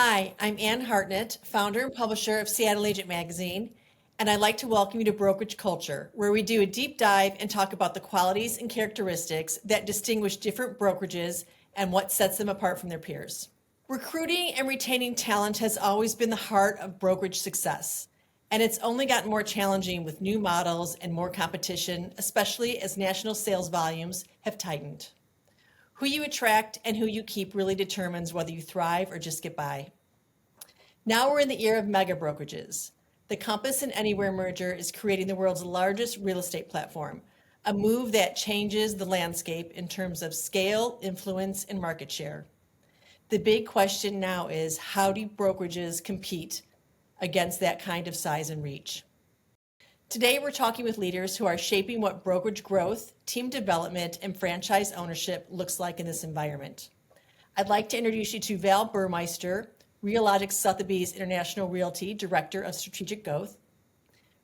Hi, I'm Ann Hartnett, founder and publisher of Seattle Agent Magazine, and I'd like to welcome you to Brokerage Culture, where we do a deep dive and talk about the qualities and characteristics that distinguish different brokerages and what sets them apart from their peers. Recruiting and retaining talent has always been the heart of brokerage success, and it's only gotten more challenging with new models and more competition, especially as national sales volumes have tightened. Who you attract and who you keep really determines whether you thrive or just get by. Now we're in the era of mega brokerages. The Compass and Anywhere merger is creating the world's largest real estate platform, a move that changes the landscape in terms of scale, influence, and market share. The big question now is, how do brokerages compete against that kind of size and reach? Today, we're talking with leaders who are shaping what brokerage growth, team development, and franchise ownership looks like in this environment. I'd like to introduce you to Val Burmeister, Realogics Sotheby's International Realty Director of Strategic Growth,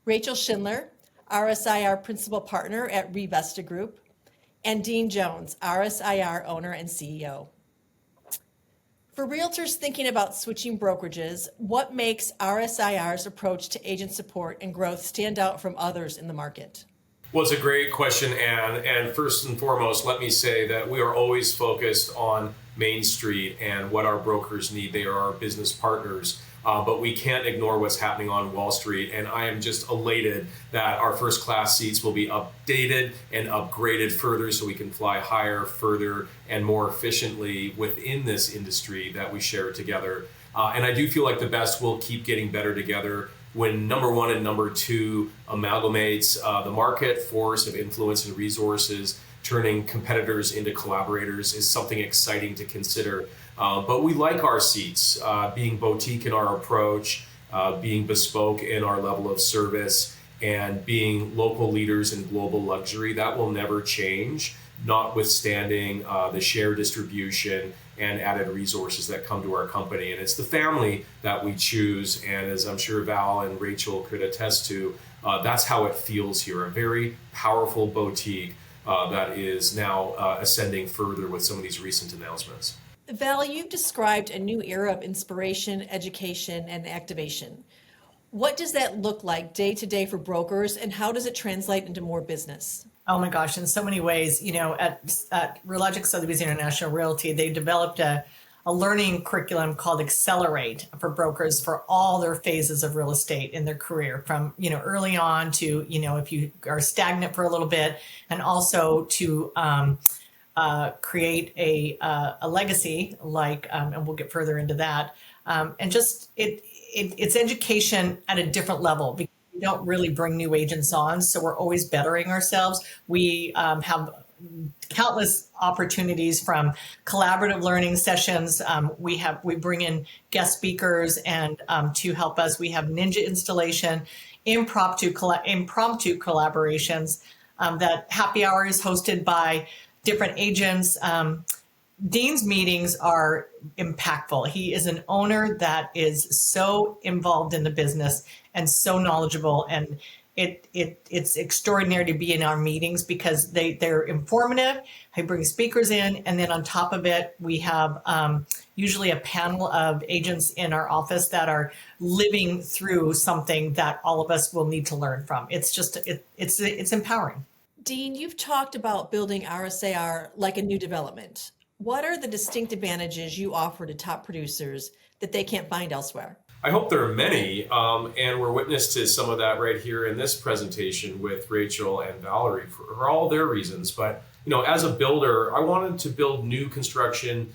Rachel Schindler, RSIR Principal Partner at Revesta Group, and Dean Jones, RSIR Owner and CEO. For realtors thinking about switching brokerages, what makes RSIR's approach to agent support and growth stand out from others in the market? Well, it's a great question, Ann. And first and foremost, let me say that we are always focused on Main Street and what our brokers need. They are our business partners. But we can't ignore what's happening on Wall Street. And I am just elated that our first class seats will be updated and upgraded further so we can fly higher, further, and more efficiently within this industry that we share together. And I do feel like the best will keep getting better together when number one and number two amalgamates the market force of influence and resources. Turning competitors into collaborators is something exciting to consider. But we like our seats, being boutique in our approach, being bespoke in our level of service, and being local leaders in global luxury. That will never change, notwithstanding the share distribution and added resources that come to our company. And it's the family that we choose. And as I'm sure Val and Rachel could attest to, that's how it feels here. A very powerful boutique that is now ascending further with some of these recent announcements. Val, you've described a new era of inspiration, education, and activation. What does that look like day to day for brokers, and how does it translate into more business? Oh my gosh, in so many ways. At Realogics Sotheby's International Realty, they developed a learning curriculum called Accelerate for brokers for all their phases of real estate in their career, from early on to if you are stagnant for a little bit, and also to create a legacy, and we'll get further into that. And just it's education at a different level, because we don't really bring new agents on, so we're always bettering ourselves. We have countless opportunities from collaborative learning sessions. We bring in guest speakers and to help us. We have ninja installation, impromptu collaborations. That happy hour is hosted by different agents. Dean's meetings are impactful. He is an owner that is so involved in the business and so knowledgeable, and it's extraordinary to be in our meetings because they're informative. He brings speakers in, and then on top of it, we have usually a panel of agents in our office that are living through something that all of us will need to learn from. It's empowering. Dean, you've talked about building RSIR like a new development. What are the distinct advantages you offer to top producers that they can't find elsewhere? I hope there are many, and we're witness to some of that right here in this presentation with Rachel and Valerie for all their reasons. But as a builder, I wanted to build new construction.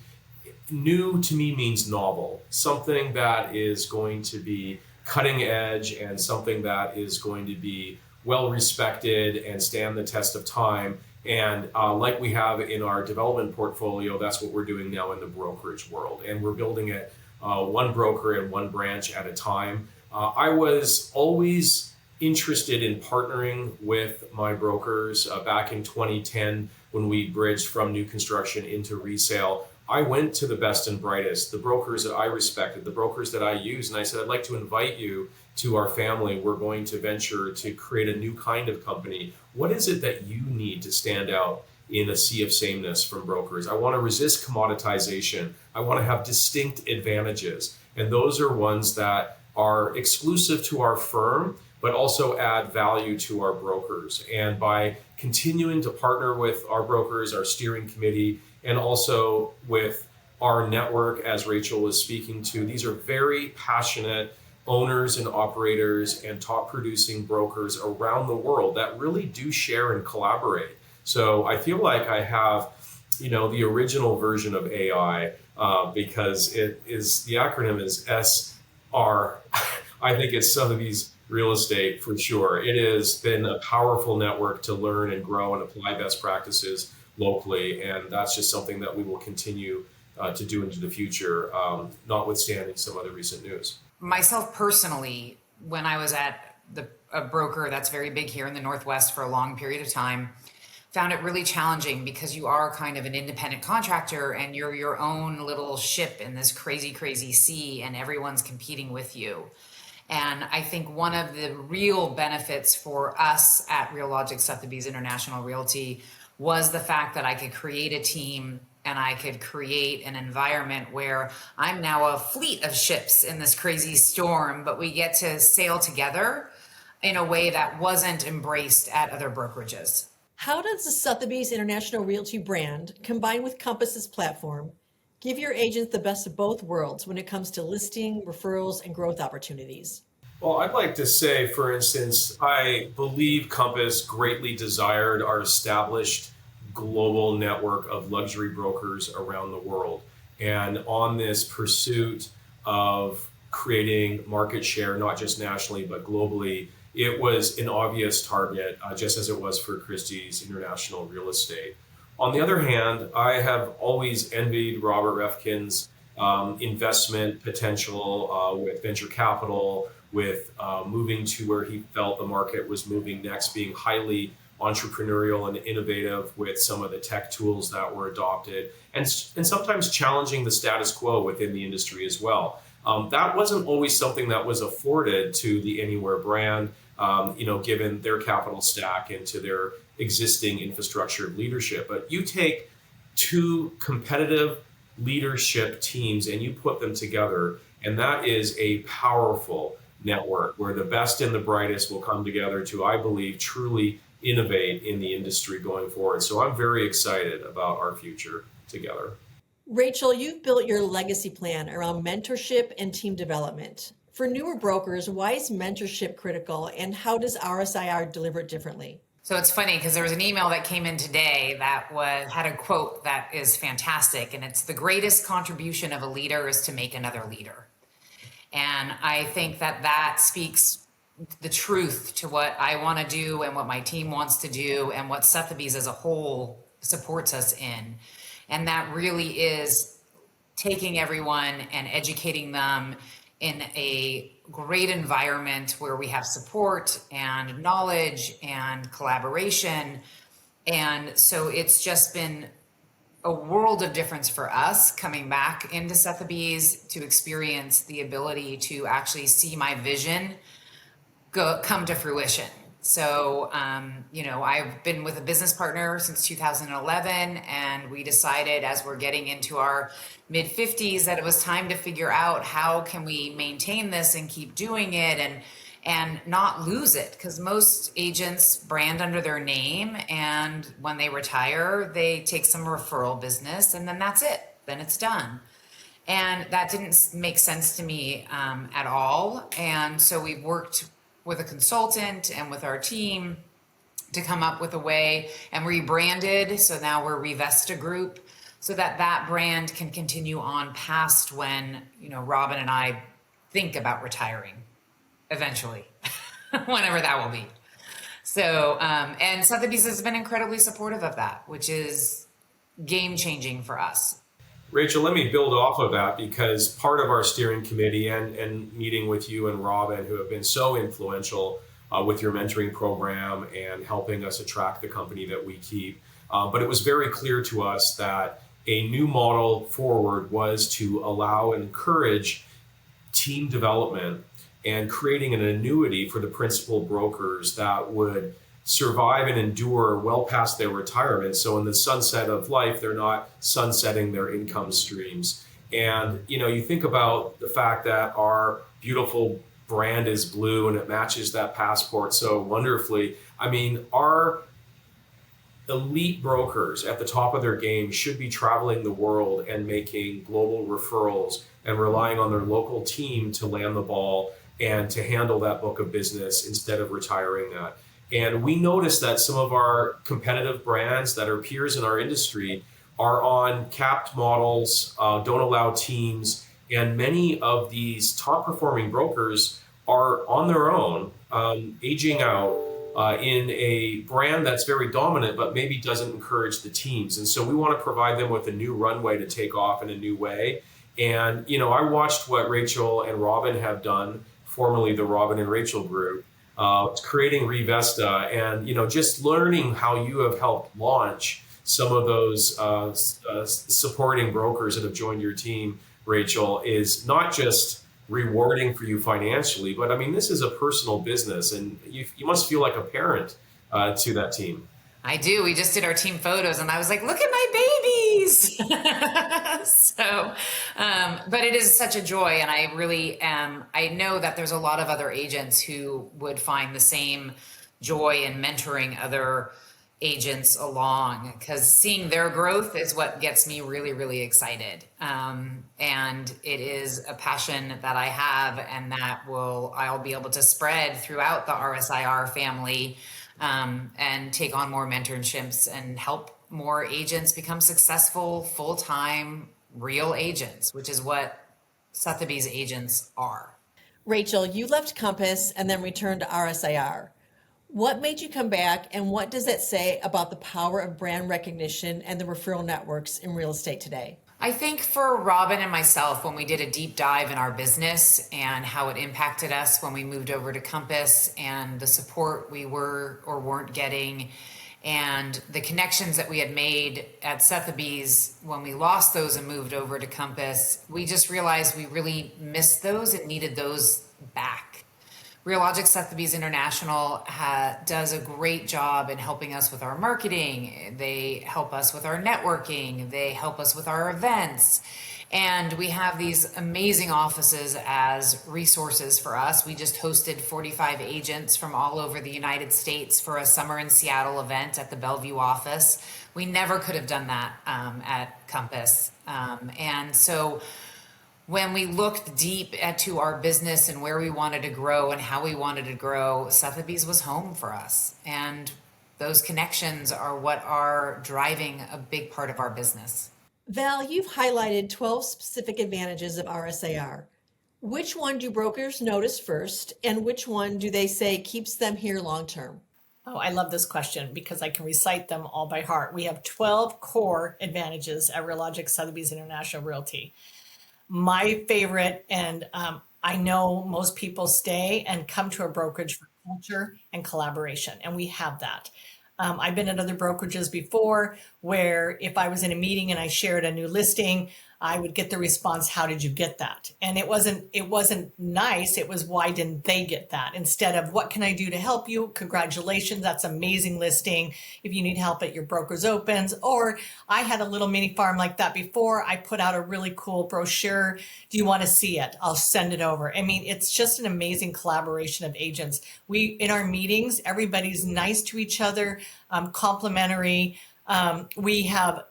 New to me means novel, something that is going to be cutting edge and something that is going to be well respected and stand the test of time. And like we have in our development portfolio, that's what we're doing now in the brokerage world. And we're building it one broker and one branch at a time. I was always interested in partnering with my brokers. Back in 2010, when we bridged from new construction into resale, I went to the best and brightest, the brokers that I respected, the brokers that I use, and I said, I'd like to invite you to our family. We're going to venture to create a new kind of company. What is it that you need to stand out in a sea of sameness from brokers? I want to resist commoditization. I want to have distinct advantages. And those are ones that are exclusive to our firm, but also add value to our brokers. And by continuing to partner with our brokers, our steering committee, and also with our network, as Rachel was speaking to, these are very passionate owners and operators and top producing brokers around the world that really do share and collaborate. So I feel like I have, the original version of AI because the acronym is SR. I think it's Sotheby's Real Estate for sure. It has been a powerful network to learn and grow and apply best practices locally. And that's just something that we will continue to do into the future, notwithstanding some other recent news. Myself personally, when I was at a broker that's very big here in the Northwest for a long period of time, found it really challenging because you are kind of an independent contractor and you're your own little ship in this crazy, crazy sea and everyone's competing with you. And I think one of the real benefits for us at Realogic Sotheby's International Realty was the fact that I could create a team and I could create an environment where I'm now a fleet of ships in this crazy storm, but we get to sail together in a way that wasn't embraced at other brokerages. How does the Sotheby's International Realty brand, combined with Compass's platform, give your agents the best of both worlds when it comes to listing, referrals, and growth opportunities? Well, I'd like to say, for instance, I believe Compass greatly desired our established global network of luxury brokers around the world. And on this pursuit of creating market share, not just nationally, but globally, it was an obvious target, just as it was for Christie's International Real Estate. On the other hand, I have always envied Robert Refkin's investment potential with venture capital, with moving to where he felt the market was moving next, being highly entrepreneurial and innovative with some of the tech tools that were adopted, and sometimes challenging the status quo within the industry as well. That wasn't always something that was afforded to the Anywhere brand, given their capital stack and to their existing infrastructure of leadership. But you take two competitive leadership teams and you put them together, and that is a powerful network where the best and the brightest will come together to, I believe, truly innovate in the industry going forward. So I'm very excited about our future together. Rachel, you've built your legacy plan around mentorship and team development. For newer brokers, why is mentorship critical, and how does RSIR deliver it differently? So it's funny because there was an email that came in today that had a quote that is fantastic, and it's: the greatest contribution of a leader is to make another leader. And I think that speaks the truth to what I want to do and what my team wants to do and what Sotheby's as a whole supports us in. And that really is taking everyone and educating them in a great environment where we have support and knowledge and collaboration. And so it's just been a world of difference for us coming back into Sotheby's to experience the ability to actually see my vision come to fruition. So, I've been with a business partner since 2011, and we decided as we're getting into our mid 50s that it was time to figure out how can we maintain this and keep doing it and not lose it, because most agents brand under their name, and when they retire, they take some referral business, and then that's it. Then it's done. And that didn't make sense to me at all. And so we've worked with a consultant and with our team to come up with a way, and rebranded. So now we're Revesta Group, so that brand can continue on past when, Robin and I think about retiring eventually, whenever that will be. So, and Sotheby's has been incredibly supportive of that, which is game changing for us. Rachel, let me build off of that, because part of our steering committee and meeting with you and Robin, who have been so influential with your mentoring program and helping us attract the company that we keep. But it was very clear to us that a new model forward was to allow and encourage team development and creating an annuity for the principal brokers that would survive and endure well past their retirement. So in the sunset of life, they're not sunsetting their income streams. And, you think about the fact that our beautiful brand is blue and it matches that passport so wonderfully. I mean, our elite brokers at the top of their game should be traveling the world and making global referrals and relying on their local team to land the ball and to handle that book of business instead of retiring that. And we noticed that some of our competitive brands that are peers in our industry are on capped models, don't allow teams, and many of these top performing brokers are on their own, aging out in a brand that's very dominant, but maybe doesn't encourage the teams. And so we want to provide them with a new runway to take off in a new way. And, I watched what Rachel and Robin have done, formerly the Robin and Rachel Group, creating Revesta, and, just learning how you have helped launch some of those supporting brokers that have joined your team, Rachel, is not just rewarding for you financially, but I mean, this is a personal business, and you must feel like a parent to that team. I do. We just did our team photos and I was like, look at my babies. But it is such a joy. And I really am. I know that there's a lot of other agents who would find the same joy in mentoring other agents along, because seeing their growth is what gets me really, really excited. And it is a passion that I have and that I'll be able to spread throughout the RSIR family, and take on more mentorships and help more agents become successful, full-time, real agents, which is what Sotheby's agents are. Rachel, you left Compass and then returned to RSIR. What made you come back, and what does that say about the power of brand recognition and the referral networks in real estate today? I think for Robin and myself, when we did a deep dive in our business and how it impacted us when we moved over to Compass, and the support we were or weren't getting, and the connections that we had made at Sotheby's when we lost those and moved over to Compass, we just realized we really missed those and needed those back. Realogics Sotheby's International does a great job in helping us with our marketing. They help us with our networking. They help us with our events. And we have these amazing offices as resources for us. We just hosted 45 agents from all over the United States for a Summer in Seattle event at the Bellevue office. We never could have done that at Compass. And so when we looked deep into our business and where we wanted to grow and how we wanted to grow, Sotheby's was home for us. And those connections are what are driving a big part of our business. Val, you've highlighted 12 specific advantages of RSIR. Which one do brokers notice first, and which one do they say keeps them here long term? Oh, I love this question because I can recite them all by heart. We have 12 core advantages at Realogics Sotheby's International Realty. My favorite, and I know most people stay and come to a brokerage for culture and collaboration, and we have that. I've been at other brokerages before where if I was in a meeting and I shared a new listing, I would get the response, "How did you get that?" And it wasn't nice. It was, "Why didn't they get that?" Instead of, "What can I do to help you? Congratulations, that's amazing listing. If you need help at your broker's opens," or, "I had a little mini farm like that before. I put out a really cool brochure. Do you want to see it? I'll send it over." I mean, it's just an amazing collaboration of agents. In our meetings, everybody's nice to each other, complimentary. We have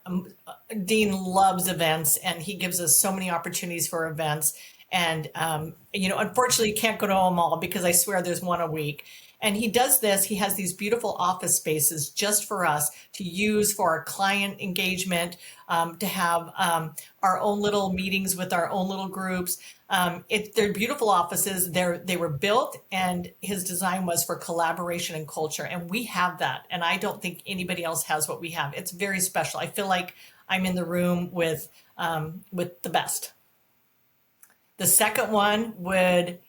Dean loves events, and he gives us so many opportunities for events. And unfortunately, you can't go to them all because I swear there's one a week. And he does this. He has these beautiful office spaces just for us to use for our client engagement, to have our own little meetings with our own little groups. They're beautiful offices. They were built, and his design was for collaboration and culture. And we have that. And I don't think anybody else has what we have. It's very special. I feel like I'm in the room with the best. The second one would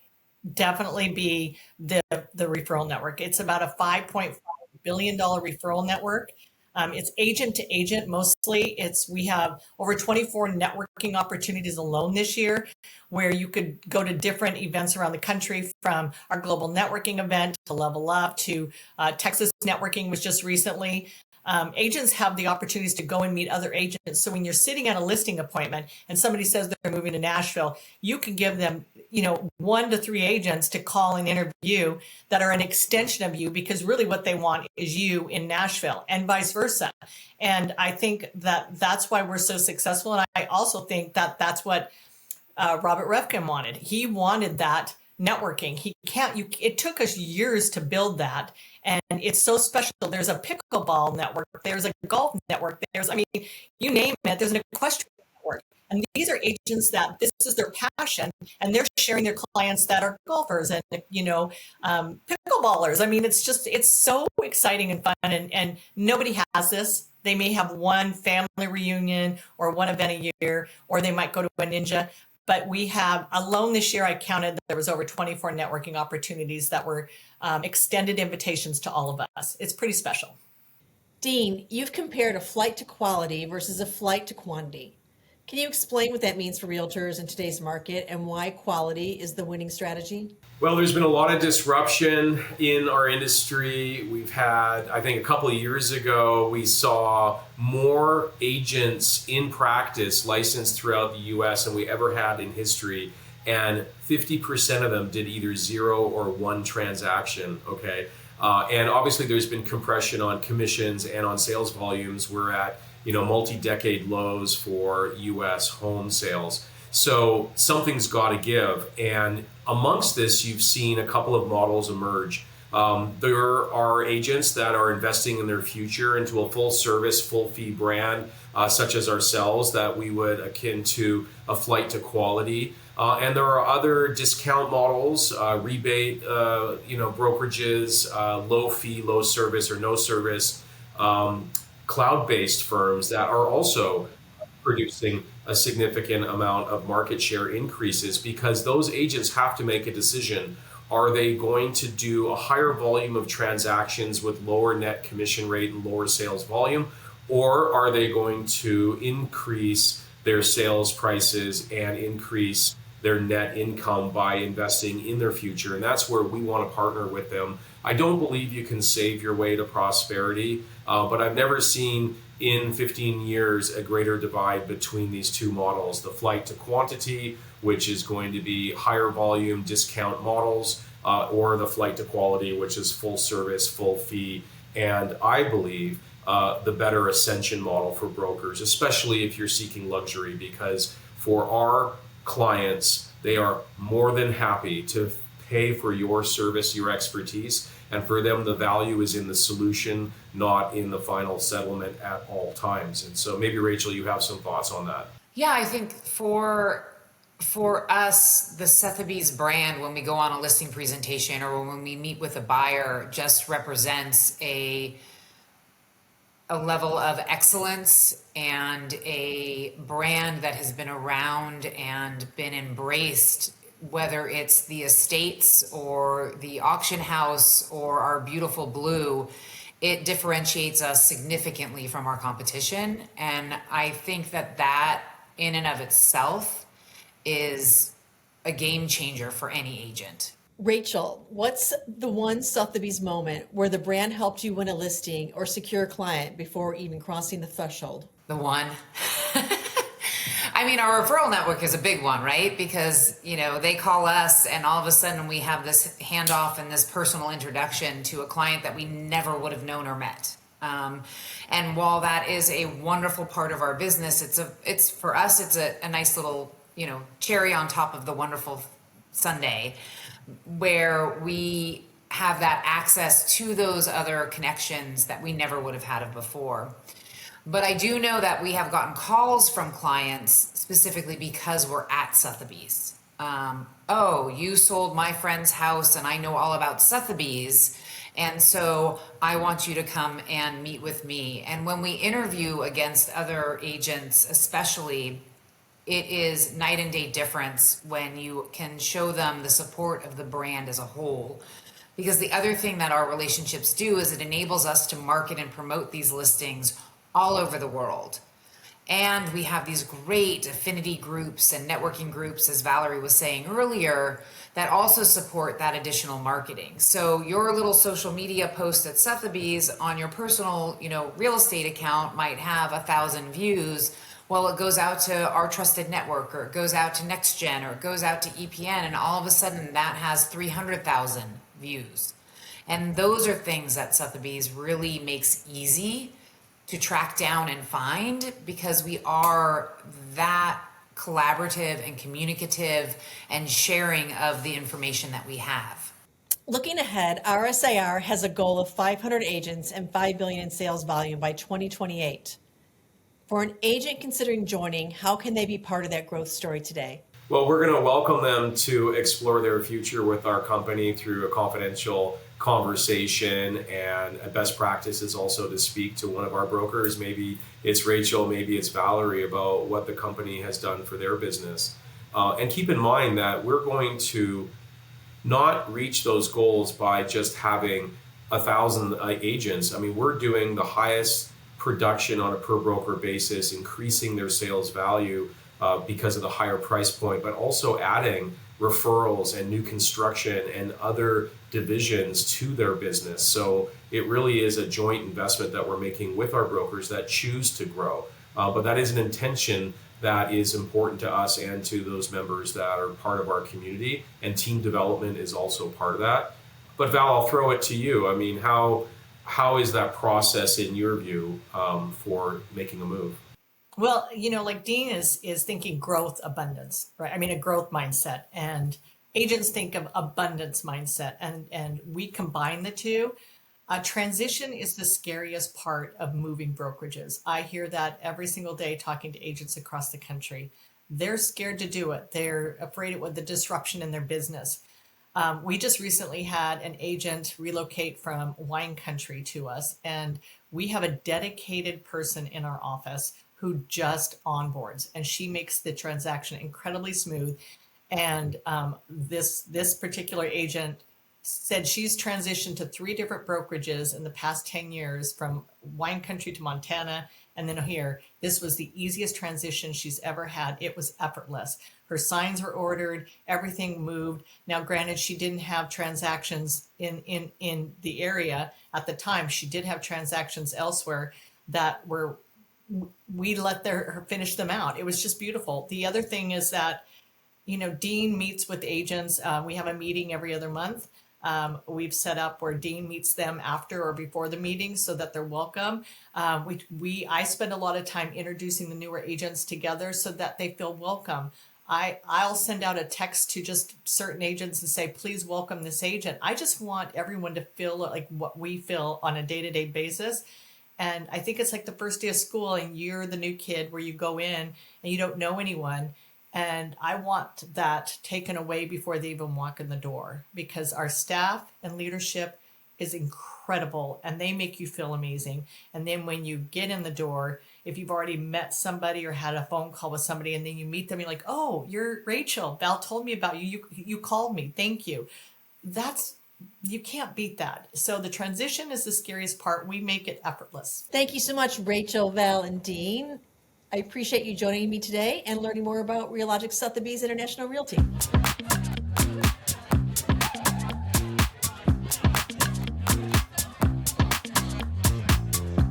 definitely be the referral network. It's about a $5.5 billion referral network. It's agent to agent mostly. We have over 24 networking opportunities alone this year, where you could go to different events around the country, from our global networking event to Level Up to Texas networking was just recently. agents have the opportunities to go and meet other agents. So when you're sitting at a listing appointment and somebody says they're moving to Nashville, you can give them, 1 to 3 agents to call and interview that are an extension of you, because really what they want is you in Nashville, and vice versa. And I think that that's why we're so successful. And I also think that that's what Robert Refkin wanted. He wanted that networking. It took us years to build that. And it's so special. There's a pickleball network. There's a golf network. You name it. There's an equestrian network. And these are agents that this is their passion, and they're sharing their clients that are golfers and, pickleballers. It's so exciting and fun. And nobody has this. They may have one family reunion or one event a year, or they might go to a ninja. But we have, alone this year, I counted, there was over 24 networking opportunities that were extended invitations to all of us. It's pretty special. Dean, you've compared a flight to quality versus a flight to quantity. Can you explain what that means for realtors in today's market and why quality is the winning strategy? Well, there's been a lot of disruption in our industry. We've had, I think a couple of years ago, we saw more agents in practice licensed throughout the US than we ever had in history. And 50% of them did either 0 or 1 transaction, okay? And obviously there's been compression on commissions and on sales volumes. We're at, multi-decade lows for US home sales. So something's got to give. And amongst this, you've seen a couple of models emerge. There are agents that are investing in their future into a full service, full fee brand, such as ourselves, that we would akin to a flight to quality. And there are other discount models, rebate, brokerages, low fee, low service or no service, cloud-based firms that are also producing a significant amount of market share increases, because those agents have to make a decision. Are they going to do a higher volume of transactions with lower net commission rate and lower sales volume, or are they going to increase their sales prices and increase their net income by investing in their future? And that's where we want to partner with them. I don't believe you can save your way to prosperity, but I've never seen in 15 years a greater divide between these two models: the flight to quantity, which is going to be higher volume discount models, or the flight to quality, which is full service, full fee, and I believe the better ascension model for brokers, especially if you're seeking luxury, because for our clients, they are more than happy to pay for your service, your expertise, and for them the value is in the solution, not in the final settlement at all times. And so maybe Rachel, you have some thoughts on that. Yeah, I think for us, the Sotheby's brand, when we go on a listing presentation or when we meet with a buyer, just represents a level of excellence and a brand that has been around and been embraced, whether it's the estates or the auction house or our beautiful blue. It differentiates us significantly from our competition. And I think that in and of itself is a game changer for any agent. Rachel, what's the one Sotheby's moment where the brand helped you win a listing or secure a client before even crossing the threshold? The one. Our referral network is a big one, right? Because, they call us and all of a sudden we have this handoff and this personal introduction to a client that we never would have known or met. And while that is a wonderful part of our business, it's for us, it's a nice little, cherry on top of the wonderful sundae, where we have that access to those other connections that we never would have had before. But I do know that we have gotten calls from clients specifically because we're at Sotheby's. Oh, you sold my friend's house and I know all about Sotheby's, and so I want you to come and meet with me. And when we interview against other agents, especially, it is night and day difference when you can show them the support of the brand as a whole. Because the other thing that our relationships do is it enables us to market and promote these listings all over the world. And we have these great affinity groups and networking groups, as Valerie was saying earlier, that also support that additional marketing. So your little social media post at Sotheby's on your personal, real estate account might have 1,000 views. Well, it goes out to Our Trusted Network, or it goes out to NextGen, or it goes out to EPN, and all of a sudden that has 300,000 views. And those are things that Sotheby's really makes easy to track down and find, because we are that collaborative and communicative and sharing of the information that we have. Looking ahead, RSIR has a goal of 500 agents and $5 billion in sales volume by 2028. For an agent considering joining, how can they be part of that growth story today? Well, we're going to welcome them to explore their future with our company through a confidential conversation, and a best practice is also to speak to one of our brokers. Maybe it's Rachel, maybe it's Valerie, about what the company has done for their business. And keep in mind that we're going to not reach those goals by just having 1,000 agents. I mean, we're doing the highest production on a per broker basis, increasing their sales value because of the higher price point, but also adding referrals and new construction and other divisions to their business. So it really is a joint investment that we're making with our brokers that choose to grow. But that is an intention that is important to us and to those members that are part of our community, and team development is also part of that. But Val, I'll throw it to you. I mean, how is that process in your view for making a move? Well, like Dean is thinking growth abundance, right? I mean, a growth mindset, and agents think of abundance mindset, and we combine the two. Transition is the scariest part of moving brokerages. I hear that every single day talking to agents across the country. They're scared to do it. They're afraid of the disruption in their business. We just recently had an agent relocate from wine country to us, and we have a dedicated person in our office who just onboards, and she makes the transaction incredibly smooth. And this particular agent said she's transitioned to 3 different brokerages in the past 10 years, from wine country to Montana, and then here. This was the easiest transition she's ever had. It was effortless. Her signs were ordered, everything moved. Now, granted, she didn't have transactions in the area at the time. She did have transactions elsewhere that were, we let her finish them out. It was just beautiful. The other thing is that, Dean meets with agents. We have a meeting every other month. We've set up where Dean meets them after or before the meeting so that they're welcome. I spend a lot of time introducing the newer agents together so that they feel welcome. I'll send out a text to just certain agents and say, please welcome this agent. I just want everyone to feel like what we feel on a day-to-day basis. And I think it's like the first day of school and you're the new kid where you go in and you don't know anyone. And I want that taken away before they even walk in the door, because our staff and leadership is incredible and they make you feel amazing. And then when you get in the door, if you've already met somebody or had a phone call with somebody and then you meet them, you're like, oh, you're Rachel. Val told me about you. You called me. Thank you. You can't beat that. So the transition is the scariest part. We make it effortless. Thank you so much, Rachel, Val, and Dean. I appreciate you joining me today and learning more about Realogic Sotheby's International Realty.